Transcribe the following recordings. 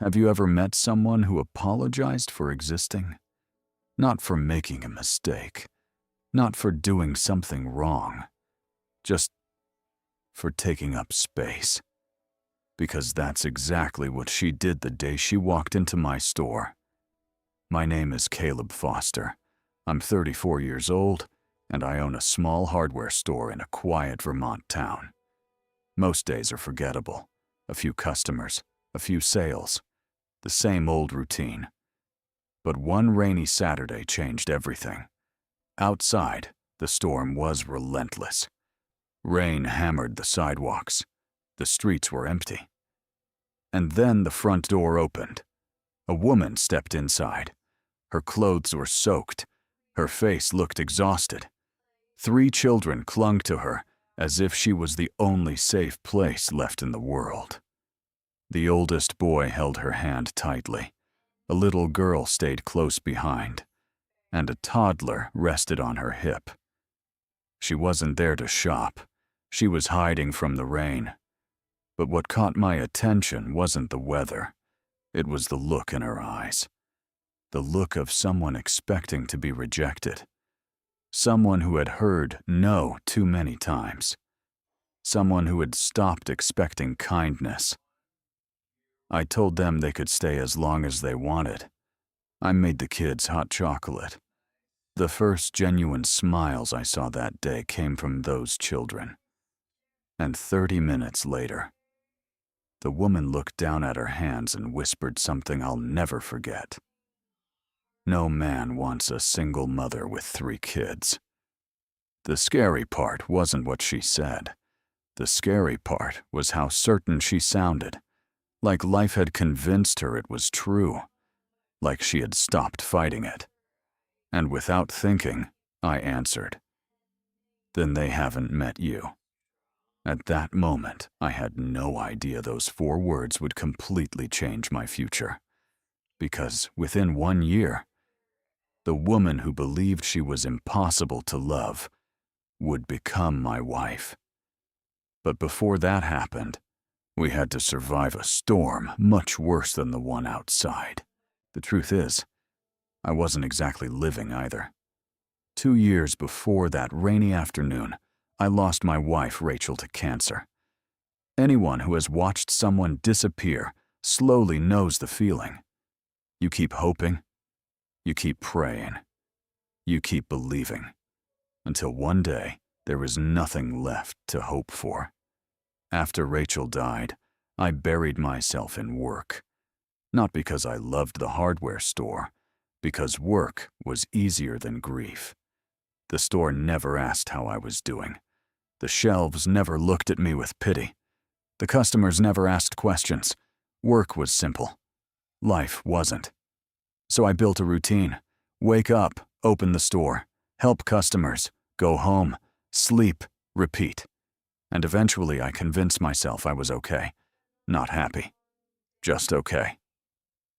Have you ever met someone who apologized for existing? Not for making a mistake, not for doing something wrong, just for taking up space. Because that's exactly what she did the day she walked into my store. My name is Caleb Foster. I'm 34 years old, and I own a small hardware store in a quiet Vermont town. Most days are forgettable. A few customers, a few sales, the same old routine. But one rainy Saturday changed everything. Outside, the storm was relentless. Rain hammered the sidewalks. The streets were empty. And then the front door opened. A woman stepped inside. Her clothes were soaked. Her face looked exhausted. 3 children clung to her as if she was the only safe place left in the world. The oldest boy held her hand tightly. A little girl stayed close behind, and a toddler rested on her hip. She wasn't there to shop. She was hiding from the rain. But what caught my attention wasn't the weather. It was the look in her eyes. The look of someone expecting to be rejected. Someone who had heard no too many times. Someone who had stopped expecting kindness. I told them they could stay as long as they wanted. I made the kids hot chocolate. The first genuine smiles I saw that day came from those children. And 30 minutes later, the woman looked down at her hands and whispered something I'll never forget. No man wants a single mother with 3 kids. The scary part wasn't what she said. The scary part was how certain she sounded. Like life had convinced her it was true, like she had stopped fighting it. And without thinking, I answered, "Then they haven't met you." At that moment, I had no idea those 4 words would completely change my future. Because within 1 year, the woman who believed she was impossible to love would become my wife. But before that happened, we had to survive a storm much worse than the one outside. The truth is, I wasn't exactly living either. 2 years before that rainy afternoon, I lost my wife, Rachel, to cancer. Anyone who has watched someone disappear slowly knows the feeling. You keep hoping, you keep praying, you keep believing, until one day there is nothing left to hope for. After Rachel died, I buried myself in work. Not because I loved the hardware store, because work was easier than grief. The store never asked how I was doing. The shelves never looked at me with pity. The customers never asked questions. Work was simple. Life wasn't. So I built a routine. Wake up, open the store, help customers, go home, sleep, repeat. And eventually I convinced myself I was okay. Not happy. Just okay.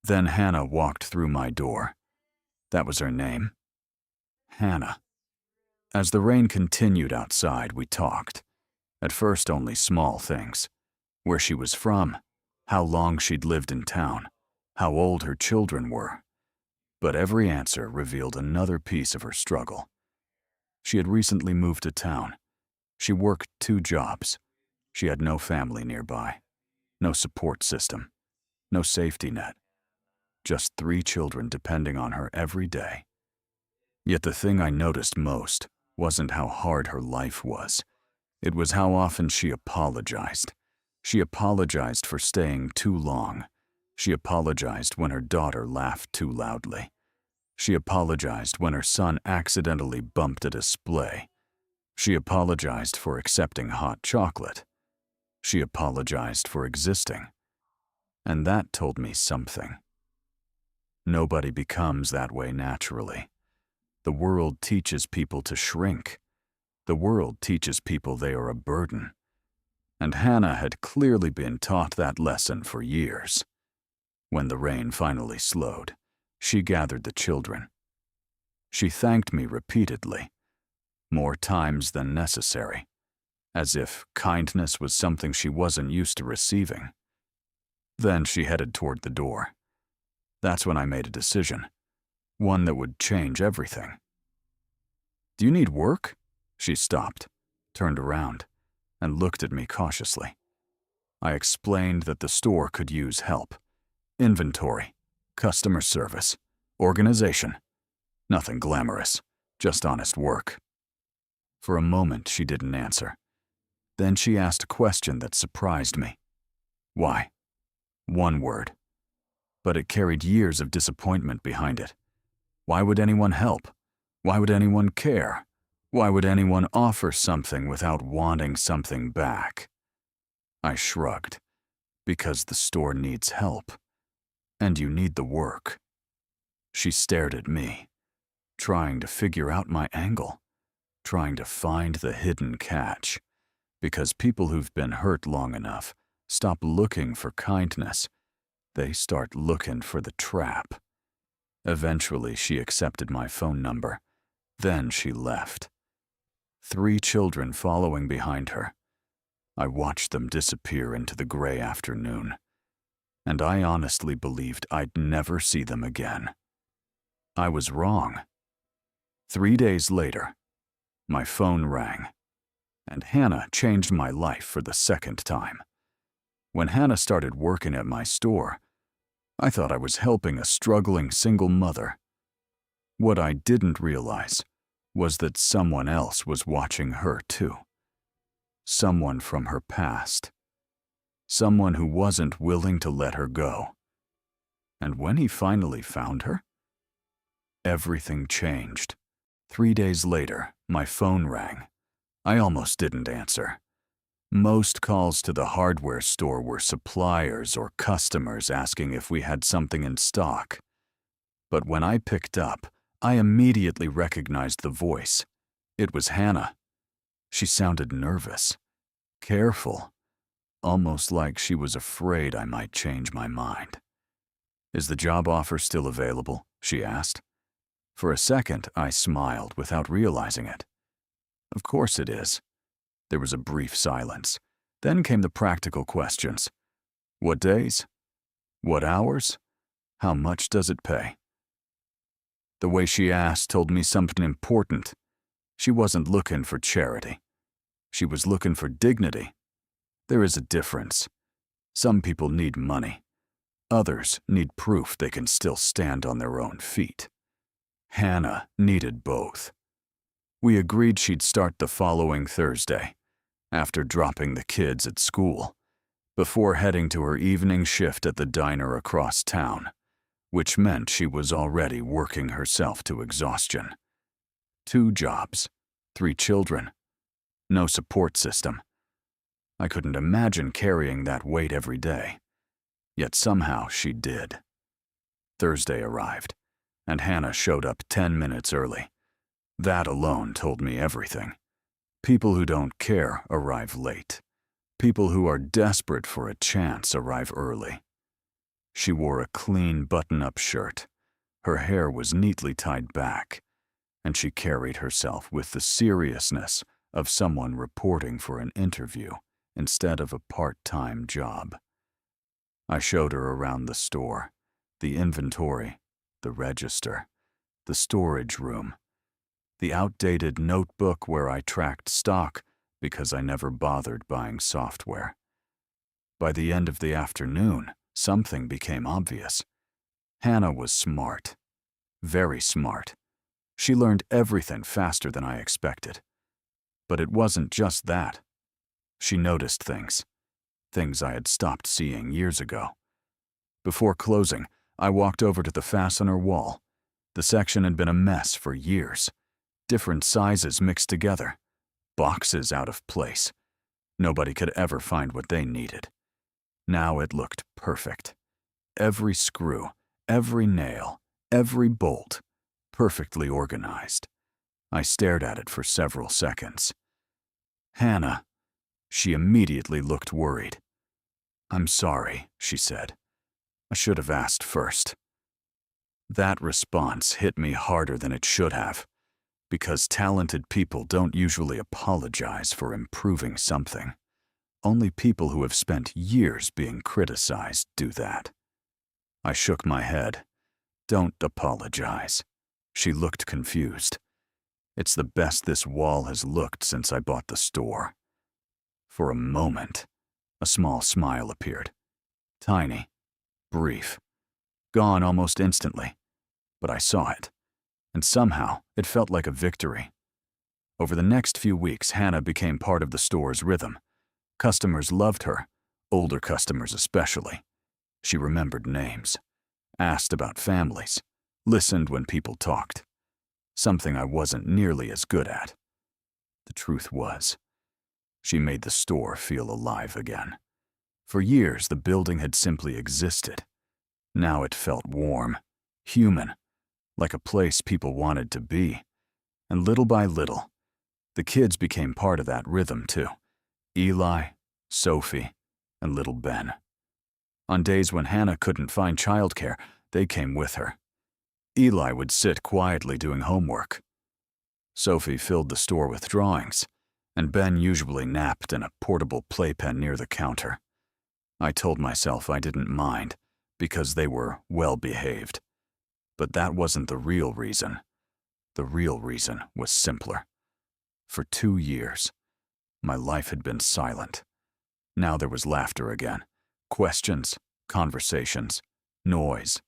Then Hannah walked through my door. That was her name. Hannah. As the rain continued outside, we talked. At first only small things. Where she was from, how long she'd lived in town, how old her children were. But every answer revealed another piece of her struggle. She had recently moved to town. She worked 2 jobs. She had no family nearby, no support system, no safety net. Just 3 children depending on her every day. Yet the thing I noticed most wasn't how hard her life was. It was how often she apologized. She apologized for staying too long. She apologized when her daughter laughed too loudly. She apologized when her son accidentally bumped a display. She apologized for accepting hot chocolate. She apologized for existing. And that told me something. Nobody becomes that way naturally. The world teaches people to shrink. The world teaches people they are a burden. And Hannah had clearly been taught that lesson for years. When the rain finally slowed, she gathered the children. She thanked me repeatedly, more times than necessary, as if kindness was something she wasn't used to receiving. Then she headed toward the door. That's when I made a decision, one that would change everything. "Do you need work?" She stopped, turned around, and looked at me cautiously. I explained that the store could use help. Inventory, customer service, organization. Nothing glamorous, just honest work. For a moment, she didn't answer. Then she asked a question that surprised me. Why? One word. But it carried years of disappointment behind it. Why would anyone help? Why would anyone care? Why would anyone offer something without wanting something back? I shrugged. Because the store needs help. And you need the work. She stared at me, trying to figure out my angle, trying to find the hidden catch. Because people who've been hurt long enough stop looking for kindness. They start looking for the trap. Eventually, she accepted my phone number. Then she left. 3 children following behind her. I watched them disappear into the gray afternoon. And I honestly believed I'd never see them again. I was wrong. 3 days later, my phone rang. And Hannah changed my life for the second time. When Hannah started working at my store, I thought I was helping a struggling single mother. What I didn't realize was that someone else was watching her too. Someone from her past. Someone who wasn't willing to let her go. And when he finally found her, everything changed. 3 days later, my phone rang. I almost didn't answer. Most calls to the hardware store were suppliers or customers asking if we had something in stock. But when I picked up, I immediately recognized the voice. It was Hannah. She sounded nervous, careful, almost like she was afraid I might change my mind. "Is the job offer still available?" she asked. For a second, I smiled without realizing it. "Of course it is." There was a brief silence. Then came the practical questions. What days? What hours? How much does it pay? The way she asked told me something important. She wasn't looking for charity. She was looking for dignity. There is a difference. Some people need money. Others need proof they can still stand on their own feet. Hannah needed both. We agreed she'd start the following Thursday, after dropping the kids at school, before heading to her evening shift at the diner across town, which meant she was already working herself to exhaustion. 2 jobs, 3 children, no support system. I couldn't imagine carrying that weight every day, yet somehow she did. Thursday arrived, and Hannah showed up 10 minutes early. That alone told me everything. People who don't care arrive late. People who are desperate for a chance arrive early. She wore a clean button-up shirt. Her hair was neatly tied back, and she carried herself with the seriousness of someone reporting for an interview instead of a part-time job. I showed her around the store, the inventory, the register, the storage room, the outdated notebook where I tracked stock because I never bothered buying software. By the end of the afternoon, something became obvious. Hannah was smart. Very smart. She learned everything faster than I expected. But it wasn't just that. She noticed things I had stopped seeing years ago. Before closing, I walked over to the fastener wall. The section had been a mess for years. Different sizes mixed together. Boxes out of place. Nobody could ever find what they needed. Now it looked perfect. Every screw, every nail, every bolt, perfectly organized. I stared at it for several seconds. Hannah. She immediately looked worried. "I'm sorry," she said. "I should have asked first." That response hit me harder than it should have, because talented people don't usually apologize for improving something. Only people who have spent years being criticized do that. I shook my head. Don't apologize. She looked confused. It's the best this wall has looked since I bought the store. For a moment, a small smile appeared. Tiny, brief, gone almost instantly. But I saw it, and somehow it felt like a victory. Over the next few weeks, Hannah became part of the store's rhythm. Customers loved her, older customers especially. She remembered names, asked about families, listened when people talked. Something I wasn't nearly as good at. The truth was, she made the store feel alive again. For years, the building had simply existed. Now it felt warm, human, like a place people wanted to be. And little by little, the kids became part of that rhythm too. Eli, Sophie, and little Ben. On days when Hannah couldn't find childcare, they came with her. Eli would sit quietly doing homework. Sophie filled the store with drawings, and Ben usually napped in a portable playpen near the counter. I told myself I didn't mind, because they were well-behaved. But that wasn't the real reason. The real reason was simpler. For 2 years, my life had been silent. Now there was laughter again, questions, conversations, noise,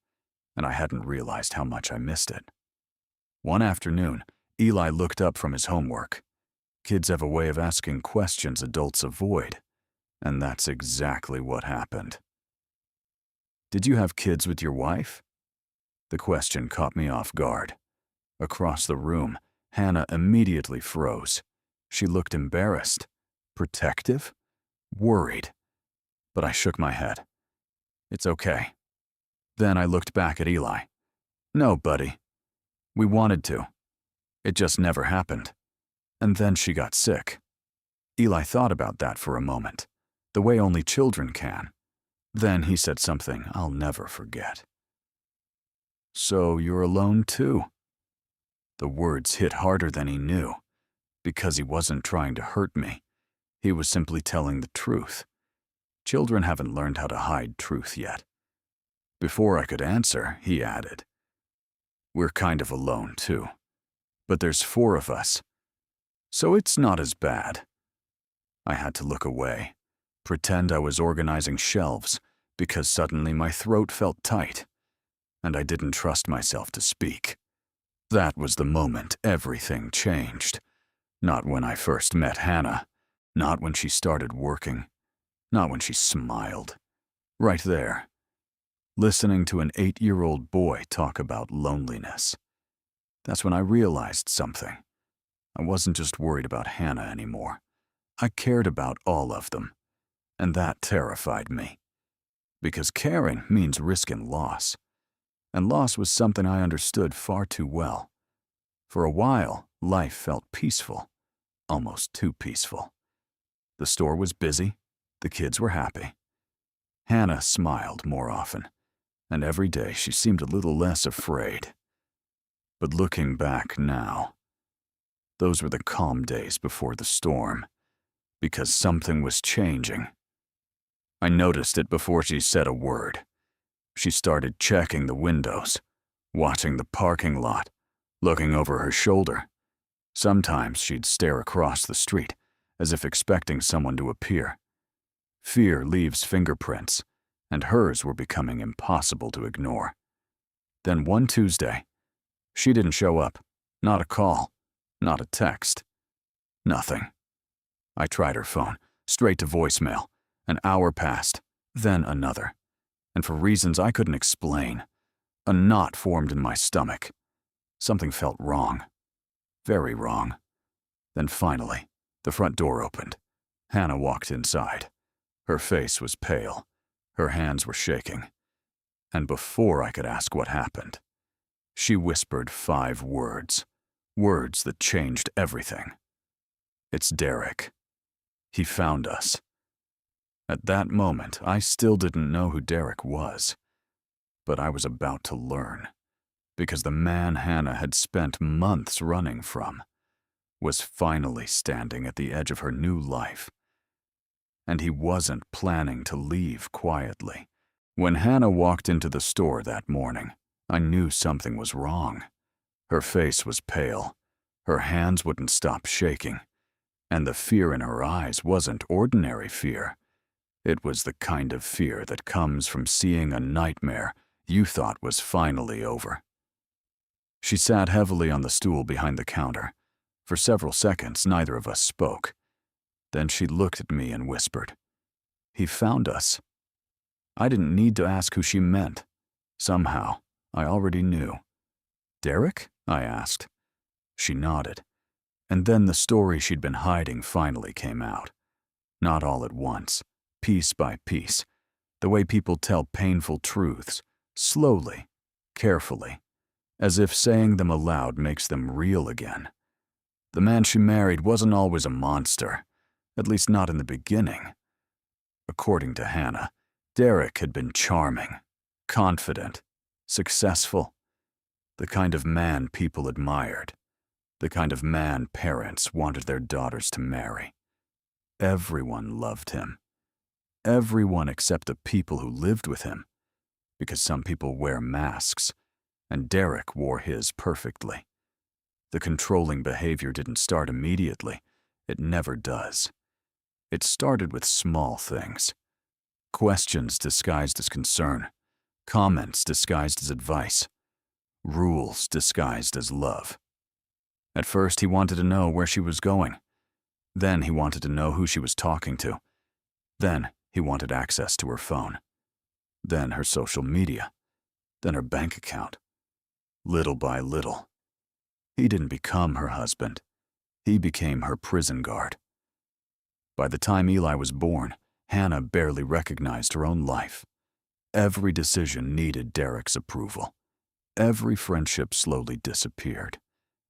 and I hadn't realized how much I missed it. One afternoon, Eli looked up from his homework. Kids have a way of asking questions adults avoid, and that's exactly what happened. Did you have kids with your wife? The question caught me off guard. Across the room, Hannah immediately froze. She looked embarrassed, protective, worried. But I shook my head. It's okay. Then I looked back at Eli. No, buddy. We wanted to. It just never happened. And then she got sick. Eli thought about that for a moment, the way only children can. Then he said something I'll never forget. So you're alone too? The words hit harder than he knew, because he wasn't trying to hurt me. He was simply telling the truth. Children haven't learned how to hide truth yet. Before I could answer, he added, We're kind of alone too, but there's 4 of us. So it's not as bad. I had to look away, pretend I was organizing shelves, because suddenly my throat felt tight, and I didn't trust myself to speak. That was the moment everything changed. Not when I first met Hannah, not when she started working, not when she smiled. Right there, listening to an 8-year-old boy talk about loneliness. That's when I realized something. I wasn't just worried about Hannah anymore. I cared about all of them, and that terrified me. Because caring means risking loss, and loss was something I understood far too well. For a while, life felt peaceful, almost too peaceful. The store was busy, the kids were happy. Hannah smiled more often, and every day she seemed a little less afraid. But looking back now, those were the calm days before the storm, because something was changing. I noticed it before she said a word. She started checking the windows, watching the parking lot, looking over her shoulder. Sometimes she'd stare across the street, as if expecting someone to appear. Fear leaves fingerprints, and hers were becoming impossible to ignore. Then one Tuesday, she didn't show up. Not a call, not a text, nothing. I tried her phone, straight to voicemail. An hour passed, then another. And for reasons I couldn't explain, a knot formed in my stomach. Something felt wrong. Very wrong. Then finally, the front door opened. Hannah walked inside. Her face was pale. Her hands were shaking. And before I could ask what happened, she whispered 5 words. Words that changed everything. It's Derek. He found us. At that moment, I still didn't know who Derek was. But I was about to learn, because the man Hannah had spent months running from was finally standing at the edge of her new life. and he wasn't planning to leave quietly. When Hannah walked into the store that morning, I knew something was wrong. Her face was pale, her hands wouldn't stop shaking, and the fear in her eyes wasn't ordinary fear. It was the kind of fear that comes from seeing a nightmare you thought was finally over. She sat heavily on the stool behind the counter. For several seconds, neither of us spoke. Then she looked at me and whispered, "He found us." I didn't need to ask who she meant. Somehow, I already knew. "Derek?" I asked. She nodded. And then the story she'd been hiding finally came out. Not all at once, piece by piece, the way people tell painful truths, slowly, carefully, as if saying them aloud makes them real again. The man she married wasn't always a monster, at least not in the beginning. According to Hannah, Derek had been charming, confident, successful, the kind of man people admired, the kind of man parents wanted their daughters to marry. Everyone loved him. Everyone except the people who lived with him, because some people wear masks, and Derek wore his perfectly. The controlling behavior didn't start immediately. It never does. It started with small things. Questions disguised as concern, comments disguised as advice, rules disguised as love. At first, he wanted to know where she was going. Then he wanted to know who she was talking to. Then he wanted access to her phone. Then her social media. Then her bank account. Little by little. He didn't become her husband. He became her prison guard. By the time Eli was born, Hannah barely recognized her own life. Every decision needed Derek's approval. Every friendship slowly disappeared.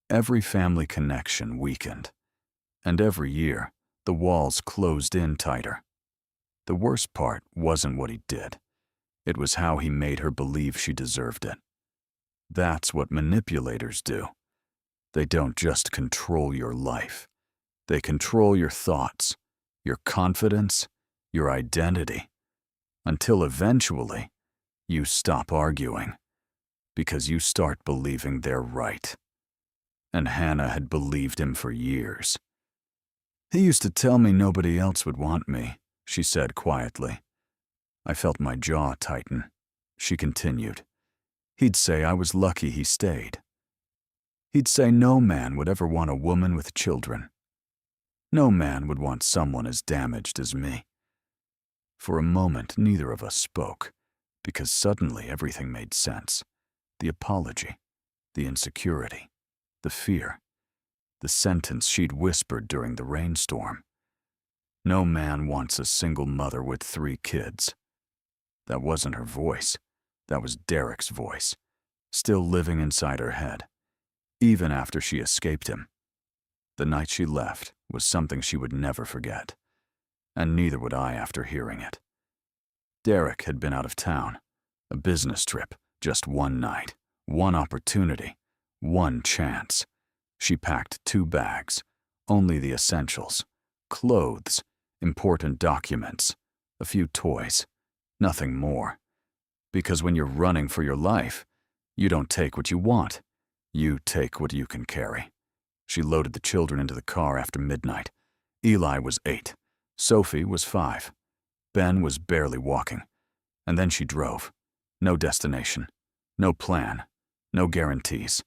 Every family connection weakened. And every year, the walls closed in tighter. The worst part wasn't what he did. It was how he made her believe she deserved it. That's what manipulators do. They don't just control your life. They control your thoughts, your confidence, your identity, until eventually you stop arguing because you start believing they're right. And Hannah had believed him for years. "He used to tell me nobody else would want me," she said quietly. I felt my jaw tighten. She continued. "He'd say I was lucky he stayed. He'd say no man would ever want a woman with children. No man would want someone as damaged as me." For a moment, neither of us spoke, because suddenly everything made sense. The apology, the insecurity, the fear, the sentence she'd whispered during the rainstorm. No man wants a single mother with 3 kids. That wasn't her voice. That was Derek's voice, still living inside her head, even after she escaped him. The night she left was something she would never forget, and neither would I after hearing it. Derek had been out of town, a business trip, just one night, one opportunity, one chance. She packed 2 bags, only the essentials, clothes, important documents, a few toys, nothing more. Because when you're running for your life, you don't take what you want, you take what you can carry. She loaded the children into the car after midnight. Eli was 8, Sophie was 5, Ben was barely walking. And then she drove. No destination, no plan, no guarantees,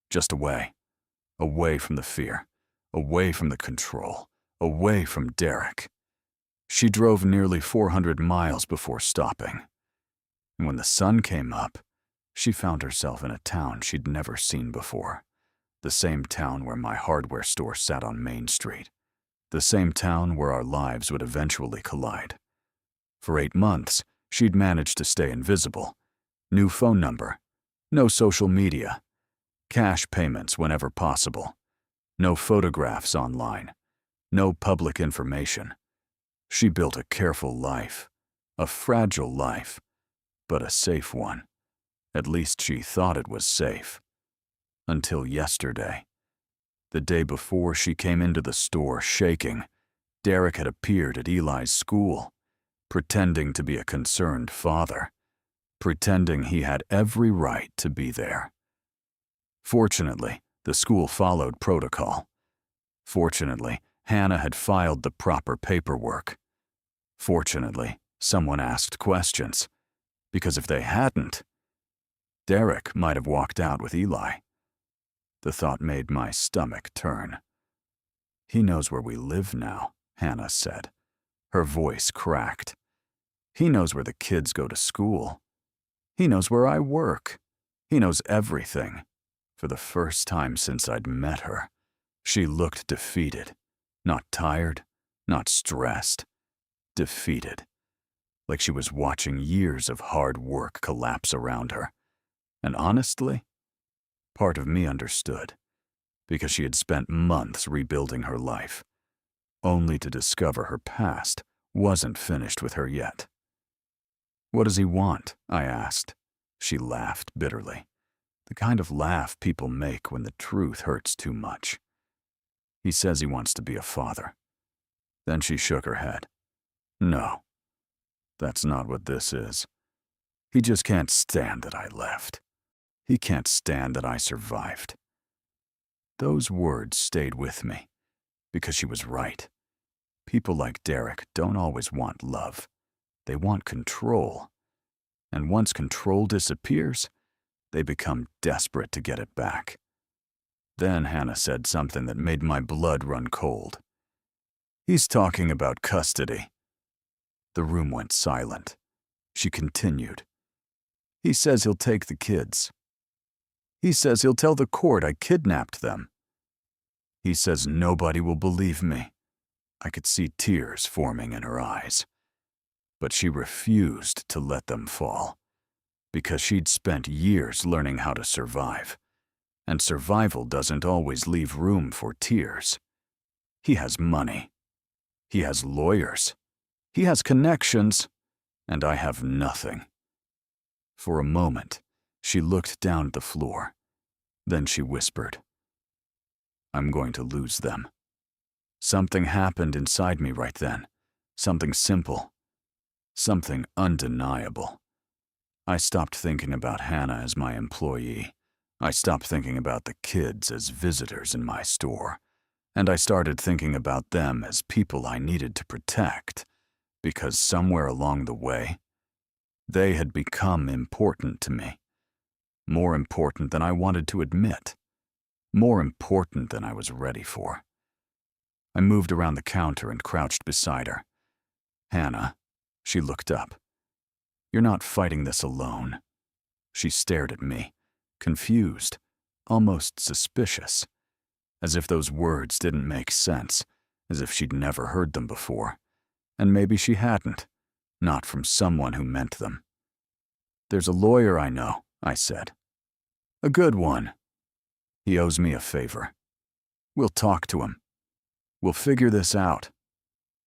just away. Away from the fear, away from the control, away from Derek. She drove nearly 400 miles before stopping. And when the sun came up, she found herself in a town she'd never seen before. The same town where my hardware store sat on Main Street. The same town where our lives would eventually collide. For 8 months, she'd managed to stay invisible. New phone number, no social media, cash payments whenever possible, no photographs online, no public information. She built a careful life, a fragile life, but a safe one. At least she thought it was safe. Until yesterday. The day before she came into the store shaking, Derek had appeared at Eli's school, pretending to be a concerned father, pretending he had every right to be there. Fortunately, the school followed protocol. Fortunately, Hannah had filed the proper paperwork. Fortunately, someone asked questions, because if they hadn't, Derek might have walked out with Eli. The thought made my stomach turn. "He knows where we live now," Hannah said. Her voice cracked. "He knows where the kids go to school. He knows where I work. He knows everything." For the first time since I'd met her, she looked defeated. Not tired, not stressed. Defeated. Like she was watching years of hard work collapse around her. And honestly, part of me understood, because she had spent months rebuilding her life, only to discover her past wasn't finished with her yet. "What does he want?" I asked. She laughed bitterly. The kind of laugh people make when the truth hurts too much. "He says he wants to be a father." Then she shook her head. "No, that's not what this is. He just can't stand that I left. He can't stand that I survived." Those words stayed with me, because she was right. People like Derek don't always want love. They want control. And once control disappears, they become desperate to get it back. Then Hannah said something that made my blood run cold. "He's talking about custody." The room went silent. She continued. "He says he'll take the kids. He says he'll tell the court I kidnapped them. He says nobody will believe me." I could see tears forming in her eyes. But she refused to let them fall, because she'd spent years learning how to survive, and survival doesn't always leave room for tears. He has money. He has lawyers. He has connections, and I have nothing. For a moment, she looked down at the floor. Then she whispered, "I'm going to lose them." Something happened inside me right then. Something simple. Something undeniable. I stopped thinking about Hannah as my employee. I stopped thinking about the kids as visitors in my store. And I started thinking about them as people I needed to protect, because somewhere along the way, they had become important to me. More important than I wanted to admit. More important than I was ready for. I moved around the counter and crouched beside her. "Hannah," she looked up. "You're not fighting this alone." She stared at me, confused, almost suspicious, as if those words didn't make sense, as if she'd never heard them before. And maybe she hadn't, not from someone who meant them. "There's a lawyer I know," I said. "A good one. He owes me a favor. We'll talk to him. We'll figure this out."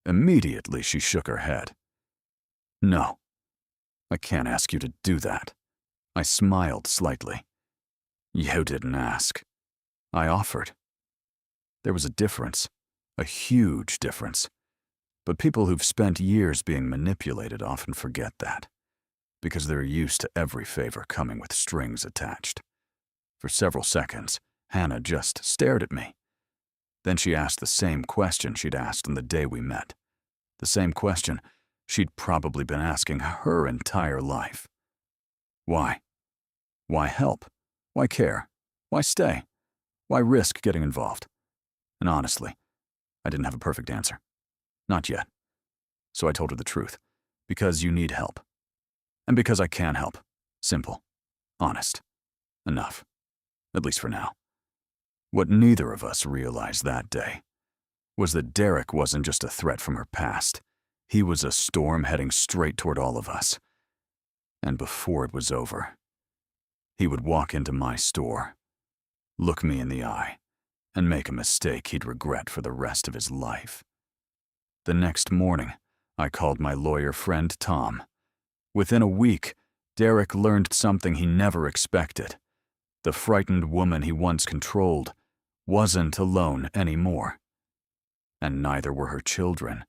Immediately she shook her head. "No, I can't ask you to do that." I smiled slightly. "You didn't ask. I offered." There was a difference, a huge difference. But people who've spent years being manipulated often forget that, because they're used to every favor coming with strings attached. For several seconds, Hannah just stared at me. Then she asked the same question she'd asked on the day we met. The same question she'd probably been asking her entire life. Why? Why help? Why care? Why stay? Why risk getting involved? And honestly, I didn't have a perfect answer. Not yet. So I told her the truth. Because you need help. And because I can help. Simple. Honest. Enough. At least for now. What neither of us realized that day was that Derek wasn't just a threat from her past. He was a storm heading straight toward all of us. And before it was over, he would walk into my store, look me in the eye, and make a mistake he'd regret for the rest of his life. The next morning, I called my lawyer friend Tom. Within a week, Derek learned something he never expected. The frightened woman he once controlled wasn't alone anymore. and neither were her children.